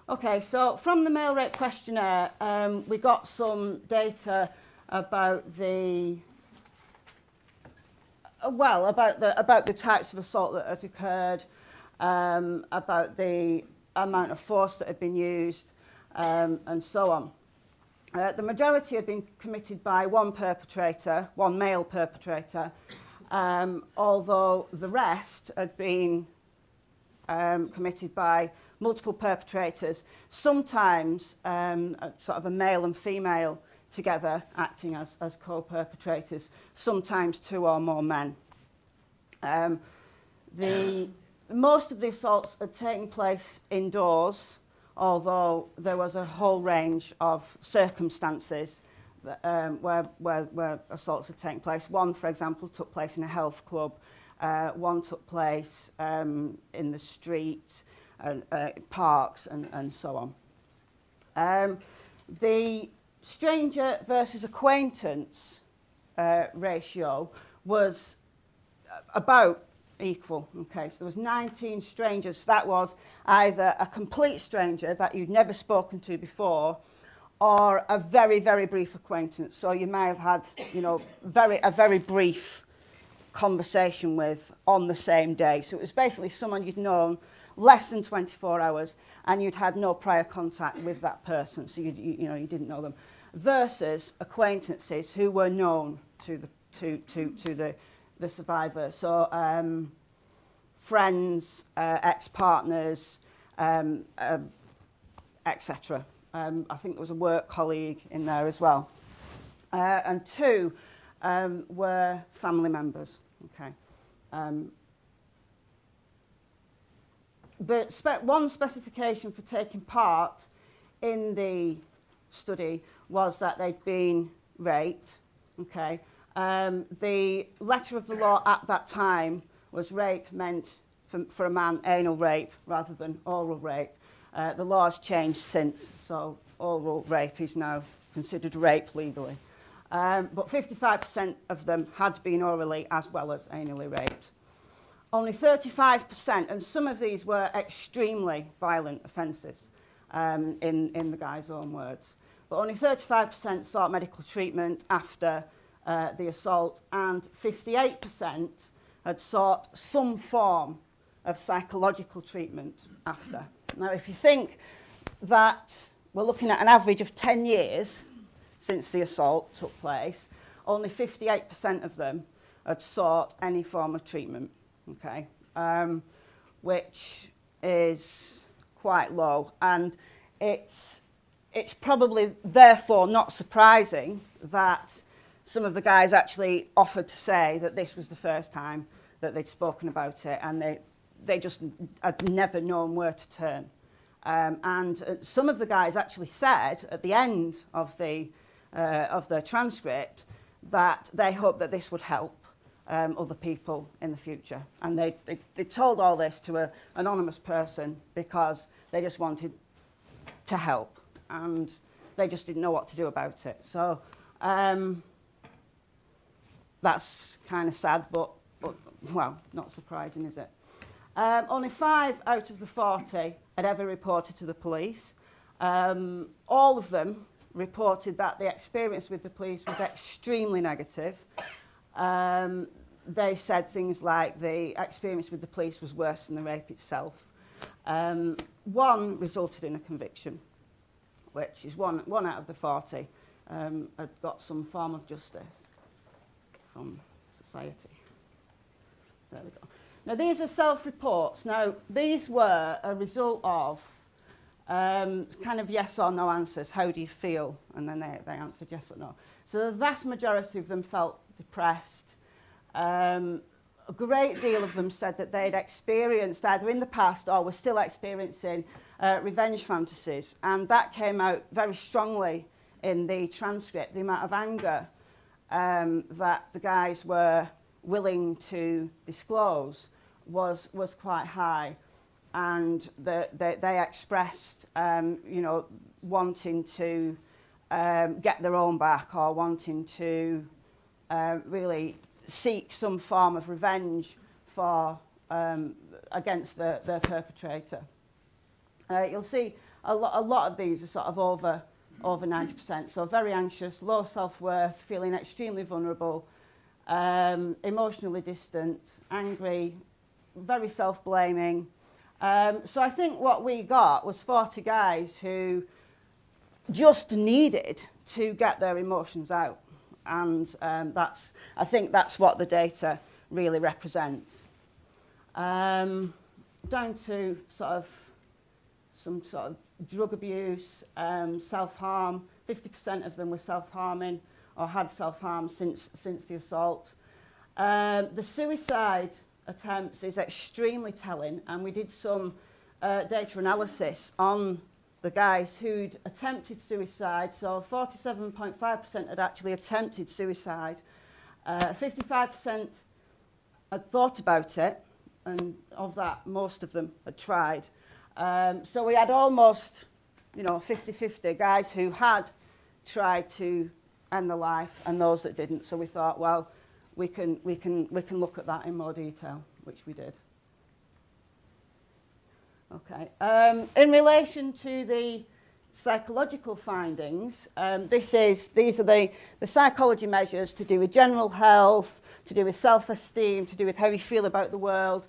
Okay, so from the male rape questionnaire, we got some data about the about the types of assault that had occurred, about the amount of force that had been used, and so on. The majority had been committed by one perpetrator, one male perpetrator, although the rest had been committed by multiple perpetrators, sometimes sort of a male and female together acting as co-perpetrators, sometimes two or more men. Most of the assaults had taken place indoors, although there was a whole range of circumstances that, where assaults had taken place. One, for example, took place in a health club. One took place in the street, parks, and so on. The stranger versus acquaintance ratio was about equal. Okay, so there was 19 strangers. So that was either a complete stranger that you'd never spoken to before, or a very, very brief acquaintance. So you may have had, you know, a very brief conversation with on the same day. So it was basically someone you'd known less than 24 hours, and you'd had no prior contact with that person, so you didn't know them, versus acquaintances who were known to the survivor. So friends, ex-partners, etc. I think there was a work colleague in there as well. And two were family members. Okay. One specification for taking part in the study was that they'd been raped. Okay. The letter of the law at that time was rape meant for a man anal rape rather than oral rape. The law has changed since, so oral rape is now considered rape legally. But 55% of them had been orally as well as anally raped. Only 35%, and some of these were extremely violent offences, in the guy's own words, but only 35% sought medical treatment after the assault, and 58% had sought some form of psychological treatment after. Now, if you think that we're looking at an average of 10 years since the assault took place, only 58% of them had sought any form of treatment, okay, which is quite low. And it's probably therefore not surprising that some of the guys actually offered to say that this was the first time that they'd spoken about it, and they just had never known where to turn. And some of the guys actually said at the end of the transcript that they hoped that this would help other people in the future. And they told all this to an anonymous person because they just wanted to help, and they just didn't know what to do about it. So that's kind of sad, but well, not surprising, is it? Only 5 out of the 40 had ever reported to the police. All of them reported that the experience with the police was extremely negative. They said things like the experience with the police was worse than the rape itself. One resulted in a conviction, which is one out of the 40 had got some form of justice from society. There we go. Now, these are self-reports. Now, these were a result of kind of yes or no answers. How do you feel? And then they answered yes or no. So the vast majority of them felt depressed. A great deal of them said that they'd experienced, either in the past or were still experiencing, revenge fantasies. And that came out very strongly in the transcript. The amount of anger that the guys were willing to disclose was quite high, and they expressed wanting to get their own back, or wanting to really seek some form of revenge for against the perpetrator. You'll see a lot of these are sort of over 90%. So very anxious, low self-worth, feeling extremely vulnerable, emotionally distant, angry, very self-blaming. So I think what we got was 40 guys who just needed to get their emotions out. And I think that's what the data really represents. Down to some sort of drug abuse, self-harm. 50% of them were self-harming or had self-harm since the assault. The suicide attempts is extremely telling, and we did some data analysis on the guys who'd attempted suicide. So 47.5% had actually attempted suicide. 55% had thought about it, and of that, most of them had tried. So we had almost, 50-50 guys who had tried to end their life and those that didn't. So we thought, well, we can look at that in more detail, which we did. Okay. In relation to the psychological findings, these are the psychology measures to do with general health, to do with self-esteem, to do with how you feel about the world,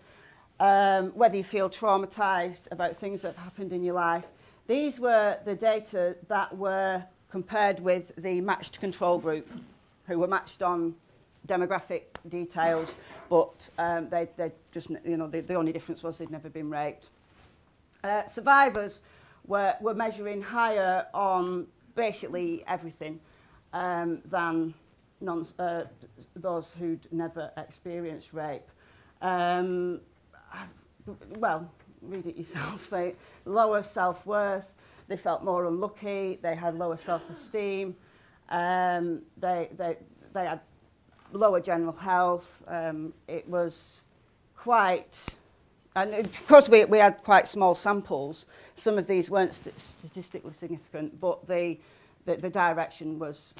whether you feel traumatised about things that have happened in your life. These were the data that were compared with the matched control group, who were matched on demographic details, but they just, the only difference was they'd never been raped. Survivors were measuring higher on basically everything than those who'd never experienced rape. Well, read it yourself. They lower self-worth, they felt more unlucky, they had lower self-esteem, they had lower general health. It was quite, and because we had quite small samples, some of these weren't statistically significant, but the direction was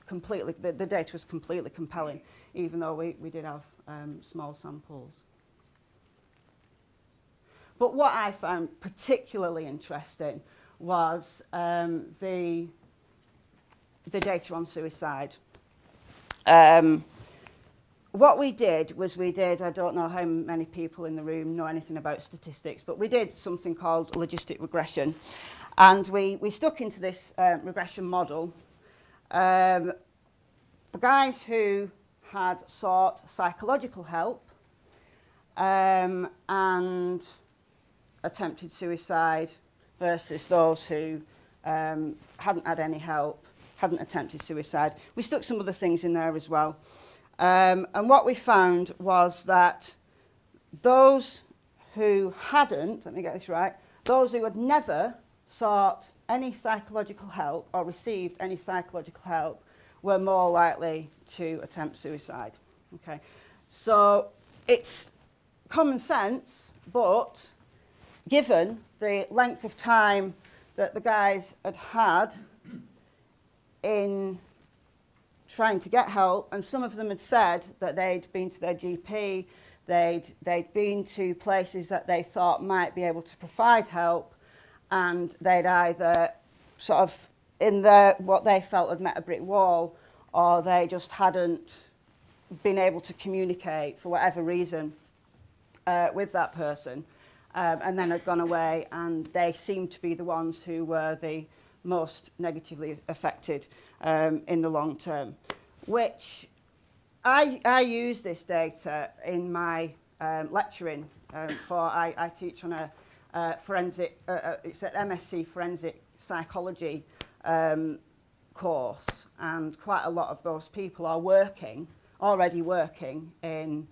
completely, the data was completely compelling, even though we did have small samples. But what I found particularly interesting was the data on suicide. What we did was I don't know how many people in the room know anything about statistics, but we did something called logistic regression. And we stuck into this regression model the guys who had sought psychological help and attempted suicide versus those who hadn't had any help, hadn't attempted suicide. We stuck some other things in there as well. And what we found was that those who hadn't, let me get this right, those who had never sought any psychological help or received any psychological help were more likely to attempt suicide. Okay, so it's common sense, but given the length of time that the guys had in trying to get help, and some of them had said that they'd been to their GP, they'd been to places that they thought might be able to provide help, and they'd either sort of in what they felt had met a brick wall, or they just hadn't been able to communicate for whatever reason with that person, and then had gone away, and they seemed to be the ones who were the most negatively affected in the long term, which I use this data in my lecturing I teach on a forensic, it's an MSc forensic psychology course, and quite a lot of those people are already working in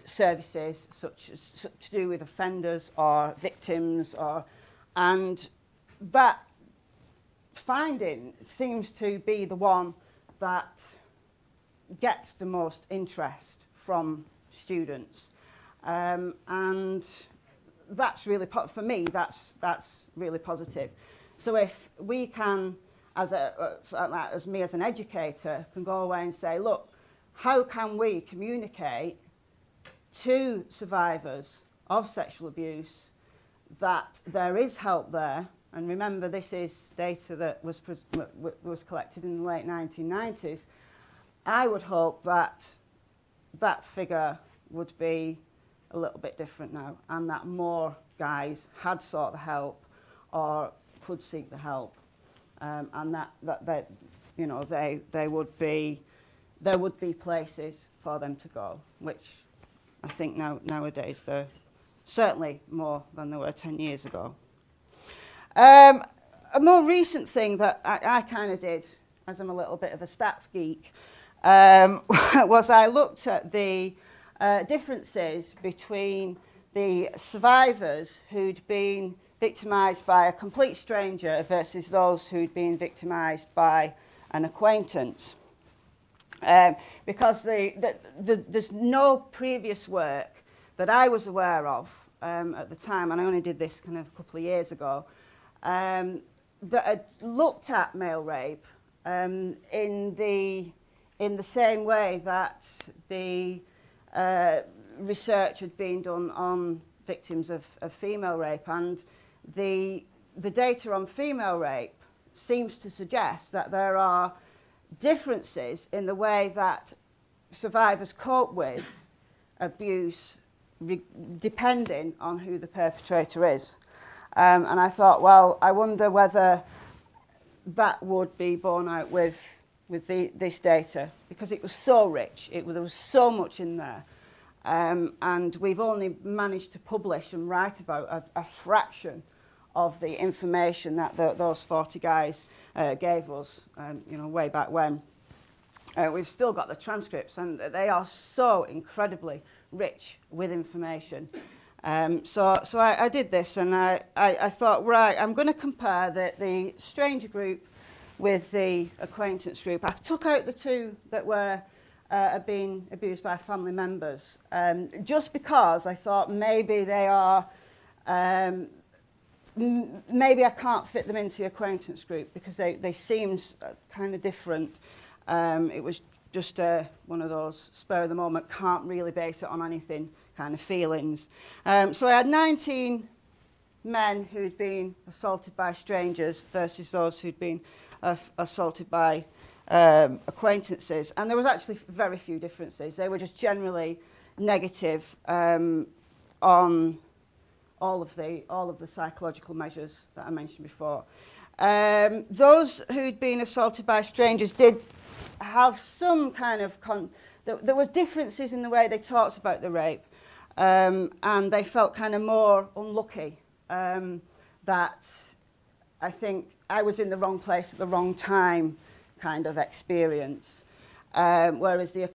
services such as to do with offenders or victims, and that finding seems to be the one that gets the most interest from students, and that's really for me that's really positive. So if we can, as me as an educator, can go away and say, look, how can we communicate to survivors of sexual abuse that there is help there, and remember this is data that was collected in the late 1990s, I would hope that that figure would be a little bit different now, and that more guys had sought the help or could seek the help, and that they, you know, there would be places for them to go, which I think nowadays they're certainly more than there were 10 years ago. A more recent thing that I kind of did, as I'm a little bit of a stats geek, was I looked at the differences between the survivors who'd been victimised by a complete stranger versus those who'd been victimised by an acquaintance. Because there's no previous work that I was aware of at the time, and I only did this kind of a couple of years ago, that had looked at male rape in the same way that the research had been done on victims of female rape, and the data on female rape seems to suggest that there are differences in the way that survivors cope with abuse depending on who the perpetrator is. And I thought, well, I wonder whether that would be borne out with this data, because it was so rich, there was so much in there. And we've only managed to publish and write about a fraction of the information that those 40 guys gave us, you know, way back when. We've still got the transcripts, and they are so incredibly rich with information. So I did this, and I thought, right, I'm going to compare the stranger group with the acquaintance group. I took out the two that were being abused by family members, just because I thought maybe they are, maybe I can't fit them into the acquaintance group because they seem kind of different. It was just one of those spur of the moment, can't really base it on anything kind of feelings. So I had 19 men who'd been assaulted by strangers versus those who'd been assaulted by acquaintances, and there was actually very few differences. They were just generally negative on all of the psychological measures that I mentioned before. Those who'd been assaulted by strangers did have some kind of there was differences in the way they talked about the rape, and they felt kind of more unlucky, that I think I was in the wrong place at the wrong time kind of experience, whereas the